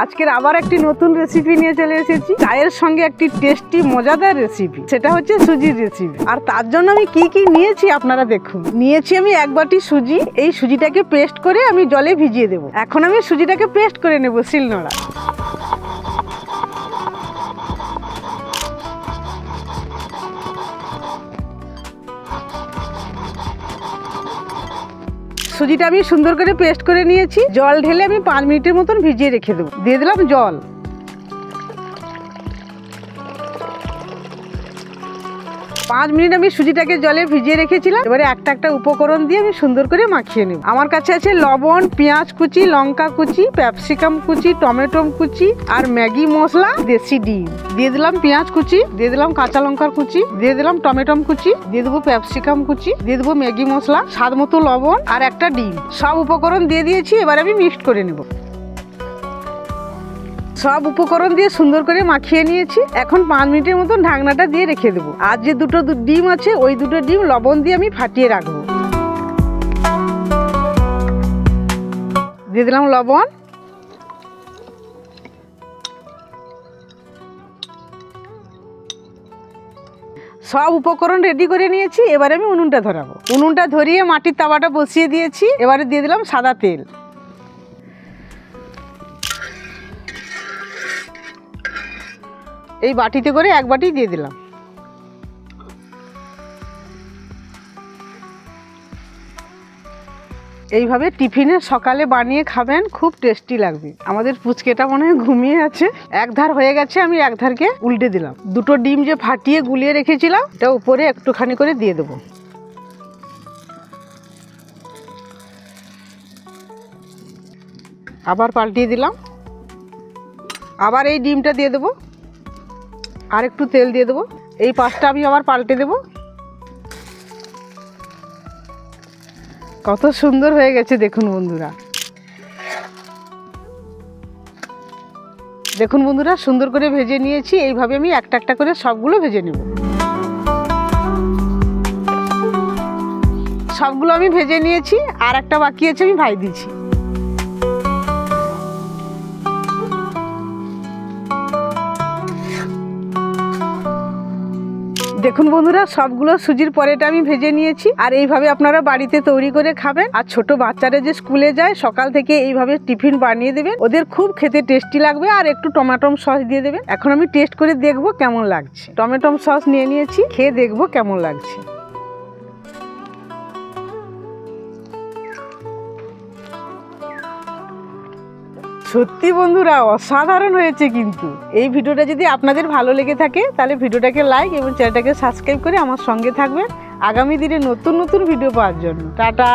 আজকের আবার একটি নতুন রেসিপি নিয়ে চলে এসেছি। চায়ের সঙ্গে একটি টেস্টি মজাদার রেসিপি, সেটা হচ্ছে সুজির রেসিপি। আর তার জন্য আমি কি কি নিয়েছি আপনারা দেখুন। নিয়েছি আমি 1 বাটি সুজি। এই সুজিটাকে পেস্ট করে আমি জলে ভিজিয়ে দেবো। এখন আমি সুজিটাকে পেস্ট করে নেব শিলনোড়া। সুজিটা আমি সুন্দর করে পেস্ট করে নিয়েছি। জল ঢেলে আমি 5 মিনিটের মতন ভিজিয়ে রেখে দেবো। দিয়ে দিলাম জল। 5 মিনিট আমি সুজিটাকে জলে ভিজিয়ে রেখেছিলাম। এবারে একটা একটা উপকরণ দিয়ে আমি সুন্দর করে মাখিয়ে নেব। আমার কাছে আছে লবণ, পেঁয়াজ কুচি, লঙ্কা কুচি, ক্যাপসিকাম কুচি, টমেটো কুচি আর ম্যাগি মশলা, দেশি ডিম। দিয়ে দিলাম পেঁয়াজ কুচি, দিয়ে দিলাম কাঁচা লঙ্কার কুচি, দিয়ে দিলাম টমেটো কুচি, দিয়ে দেবো ক্যাপসিকাম কুচি, দিয়ে দেবো ম্যাগি মশলা, স্বাদ মতো লবণ আর একটা ডিম। সব উপকরণ দিয়ে দিয়েছি। এবার আমি মিক্সড করে নেব। সব উপকরণ দিয়ে সুন্দর করে মাখিয়ে নিয়েছি। এখন 5 মিনিটের মতন ঢাকনাটা দিয়ে রেখে দেবো। আর যে দুটো ডিম আছে, ওই দুটো ডিম লবণ দিয়ে আমি ফাটিয়ে রাখবো। দিয়ে দিলাম লবণ। সব উপকরণ রেডি করে নিয়েছি। এবারে আমি উনুনটা ধরাবো। উনুনটা ধরিয়ে মাটির তাওয়াটা বসিয়ে দিয়েছি। এবারে দিয়ে দিলাম সাদা তেল। এই বাটিতে করে 1 বাটি দিয়ে দিলাম। এইভাবে টিফিনে সকালে বানিয়ে খাবেন, খুব টেস্টি লাগবে। আমাদের পুচকেটা মনে হয় ঘুমিয়ে আছে। এক ধার হয়ে গেছে, আমি এক ধারকে উল্টে দিলাম। দুটো ডিম যে ফাটিয়ে গুলিয়ে রেখেছিলাম, এটা উপরে একটুখানি করে দিয়ে দেবো। আবার পাল্টিয়ে দিলাম। আবার এই ডিমটা দিয়ে দেবো। আর একটু তেল দিয়ে দেবো। এই পাশটা আমি আবার পাল্টে দেবো। কত সুন্দর হয়ে গেছে দেখুন বন্ধুরা। দেখুন বন্ধুরা, সুন্দর করে ভেজে নিয়েছি। এইভাবে আমি একটা একটা করে সবগুলো ভেজে নেব। সবগুলো আমি ভেজে নিয়েছি। আর একটা বাকি আছে, আমি ভাই দিচ্ছি। দেখুন বন্ধুরা, সবগুলো সুজির পরেটা আমি ভেজে নিয়েছি। আর এইভাবে আপনারা বাড়িতে তৈরি করে খাবেন। আর ছোট বাচ্চারা যে স্কুলে যায়, সকাল থেকে এইভাবে টিফিন বানিয়ে দেবেন। ওদের খুব খেতে টেস্টি লাগবে। আর একটু টমেটো সস দিয়ে দেবেন। এখন আমি টেস্ট করে দেখবো কেমন লাগছে। টমেটো সস নিয়ে নিয়েছি, খেয়ে দেখবো কেমন লাগছে। সত্যি বন্ধুরা, অসাধারণ হয়েছে কিন্তু। এই ভিডিওটা যদি আপনাদের ভালো লেগে থাকে, তাহলে ভিডিওটাকে লাইক এবং চ্যানেলটাকে সাবস্ক্রাইব করে আমার সঙ্গে থাকবেন আগামী দিনে নতুন নতুন ভিডিও পাওয়ার জন্য। টাটা।